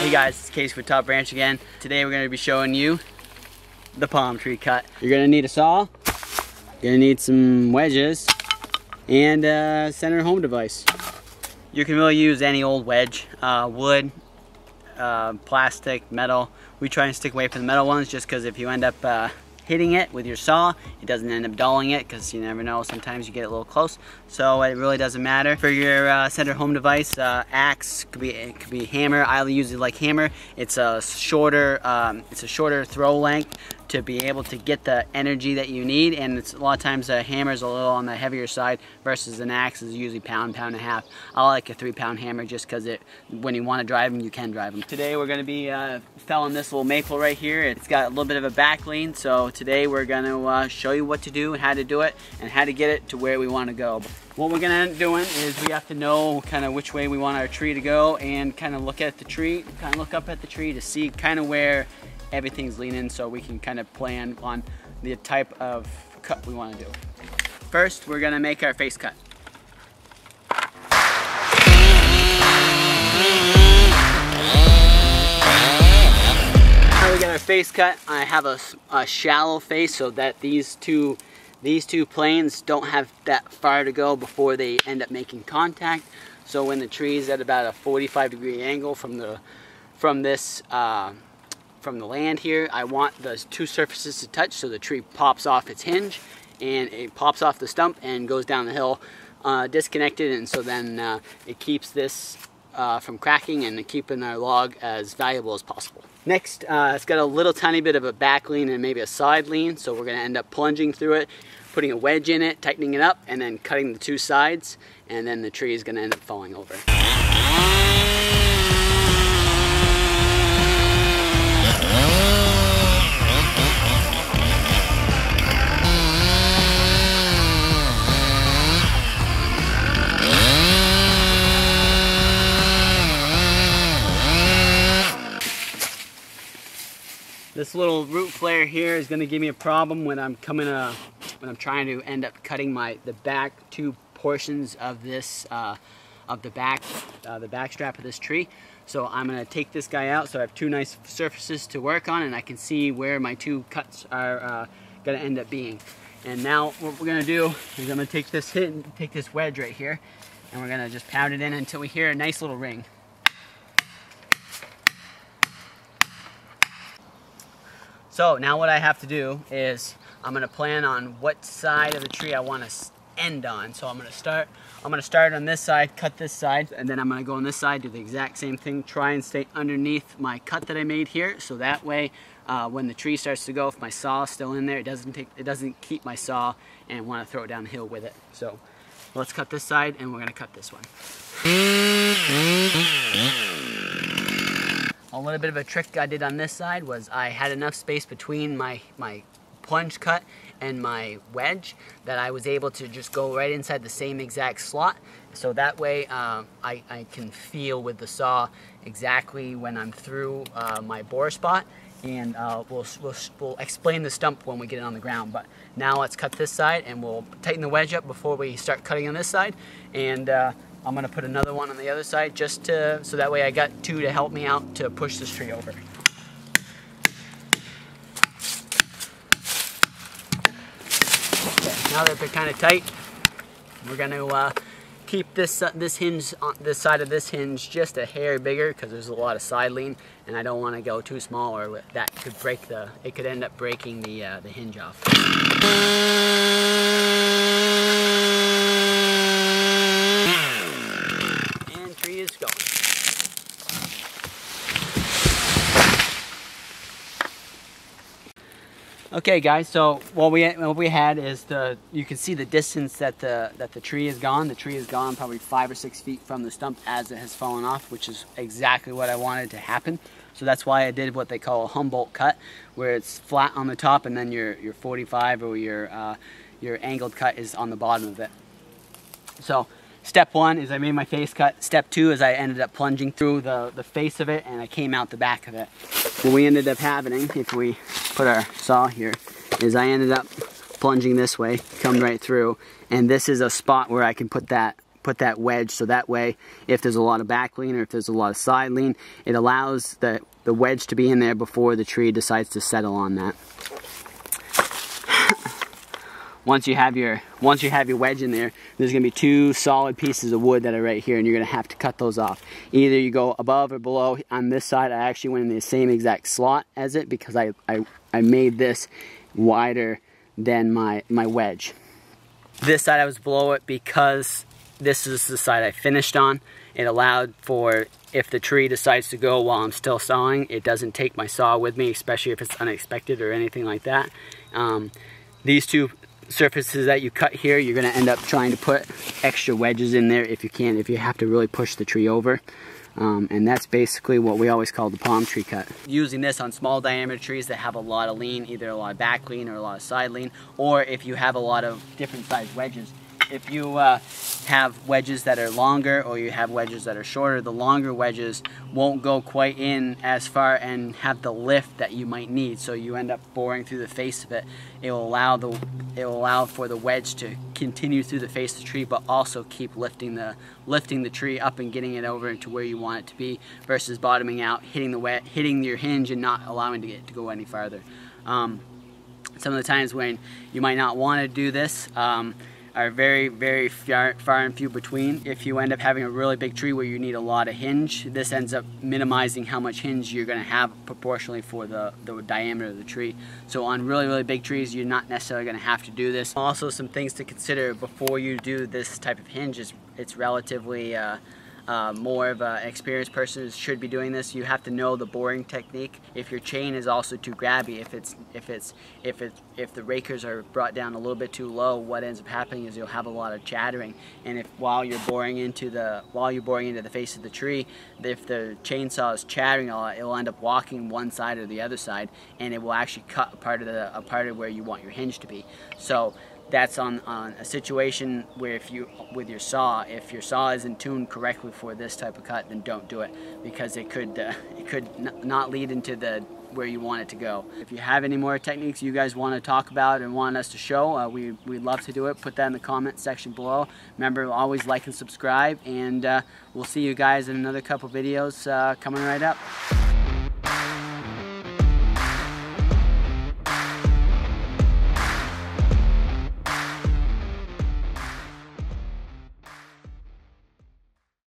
Hey guys, it's Casey with Top Branch again. Today we're going to be showing you the palm tree cut. You're going to need a saw, you're going to need some wedges, and a center home device. You can really use any old wedge, wood, plastic, metal. We try and stick away from the metal ones just because if you end up hitting it with your saw, it doesn't end up dulling it because you never know, sometimes you get a little close. So it really doesn't matter. For your center home device, axe, could be hammer. I use it like hammer. It's a shorter throw length to be able to get the energy that you need, and it's a lot of times a hammer is a little on the heavier side versus an axe is usually pound and a half. I like a 3-pound hammer just because when you want to drive them, you can drive them. Today we're going to be felling this little maple right here. It's got a little bit of a back lean, so today we're going to show you what to do and how to do it and how to get it to where we want to go. What we're going to end up doing is we have to know kind of which way we want our tree to go and kind of look at the tree, kind of look up at the tree to see kind of where everything's leaning so we can kind of plan on the type of cut we want to do. First, we're going to make our face cut. Now we got our face cut. I have a shallow face so that these two planes don't have that far to go before they end up making contact. So when the tree is at about a 45-degree angle from the land here, I want those two surfaces to touch so the tree pops off its hinge and it pops off the stump and goes down the hill disconnected, and so then it keeps this from cracking and keeping our log as valuable as possible. Next, it's got a little tiny bit of a back lean and maybe a side lean, so we're going to end up plunging through it, putting a wedge in it, tightening it up, and then cutting the two sides, and then the tree is going to end up falling over. This little root flare here is going to give me a problem when I'm trying to end up cutting the back two portions of this the back strap of this tree. So I'm going to take this guy out so I have two nice surfaces to work on, and I can see where my two cuts are going to end up being. And now what we're going to do is I'm going to take this wedge right here, and we're going to just pound it in until we hear a nice little ring. So now what I have to do is I'm going to plan on what side of the tree I want to end on. So I'm going to start on this side, cut this side, and then I'm going to go on this side, do the exact same thing, try and stay underneath my cut that I made here, so that way when the tree starts to go, if my saw is still in there, it doesn't keep my saw and want to throw it down the hill with it. So let's cut this side, and we're going to cut this one. A little bit of a trick I did on this side was I had enough space between my plunge cut and my wedge that I was able to just go right inside the same exact slot. So that way I can feel with the saw exactly when I'm through my bore spot, and we'll explain the stump when we get it on the ground. But now let's cut this side, and we'll tighten the wedge up before we start cutting on this side. And I'm going to put another one on the other side so that way I got two to help me out to push this tree over. Okay, now that they're kind of tight, we're going to keep this hinge on this side of this hinge just a hair bigger because there's a lot of side lean, and I don't want to go too small or that could it could end up breaking the hinge off. Is going. Okay guys, so what we had is you can see the distance that the tree is gone. The tree is gone probably 5 or 6 feet from the stump as it has fallen off, which is exactly what I wanted to happen. So that's why I did what they call a Humboldt cut, where it's flat on the top and then your 45 or your angled cut is on the bottom of it. So step one is I made my face cut. Step two is I ended up plunging through the face of it, and I came out the back of it. What we ended up happening, if we put our saw here, is I ended up plunging this way, come right through, and this is a spot where I can put that put that wedge, so that way if there's a lot of back lean or if there's a lot of side lean, it allows the wedge to be in there before the tree decides to settle on that. Once you have your wedge in there, there's going to be 2 solid pieces of wood that are right here, and you're going to have to cut those off. Either you go above or below. On this side, I actually went in the same exact slot as it because I made this wider than my wedge. This side I was below it because this is the side I finished on. It allowed for, if the tree decides to go while I'm still sawing, it doesn't take my saw with me, especially if it's unexpected or anything like that. These 2 surfaces that you cut here, you're going to end up trying to put extra wedges in there if you have to really push the tree over. And that's basically what we always call the palm tree cut. Using this on small diameter trees that have a lot of lean, either a lot of back lean or a lot of side lean, or if you have a lot of different size wedges. If you have wedges that are longer or you have wedges that are shorter, the longer wedges won't go quite in as far and have the lift that you might need, so you end up boring through the face of it. It will allow for the wedge to continue through the face of the tree, but also keep lifting the tree up and getting it over into where you want it to be, versus bottoming out, hitting your hinge and not allowing it to go any farther. Some of the times when you might not want to do this are very, very far and few between. If you end up having a really big tree where you need a lot of hinge, this ends up minimizing how much hinge you're going to have proportionally for the diameter of the tree. So on really, really big trees, you're not necessarily going to have to do this. Also, some things to consider before you do this type of hinge is it's relatively more of an experienced person should be doing this. You have to know the boring technique. If your chain is also too grabby, if the rakers are brought down a little bit too low, what ends up happening is you'll have a lot of chattering. And if while you're boring into the face of the tree, if the chainsaw is chattering a lot, it will end up walking one side or the other side, and it will actually cut a part of where you want your hinge to be. So that's on a situation where with your saw, if your saw isn't tuned correctly for this type of cut, then don't do it, because it could not lead into where you want it to go. If you have any more techniques you guys want to talk about and want us to show, we'd love to do it. Put that in the comment section below. Remember, always like and subscribe, and we'll see you guys in another couple videos coming right up.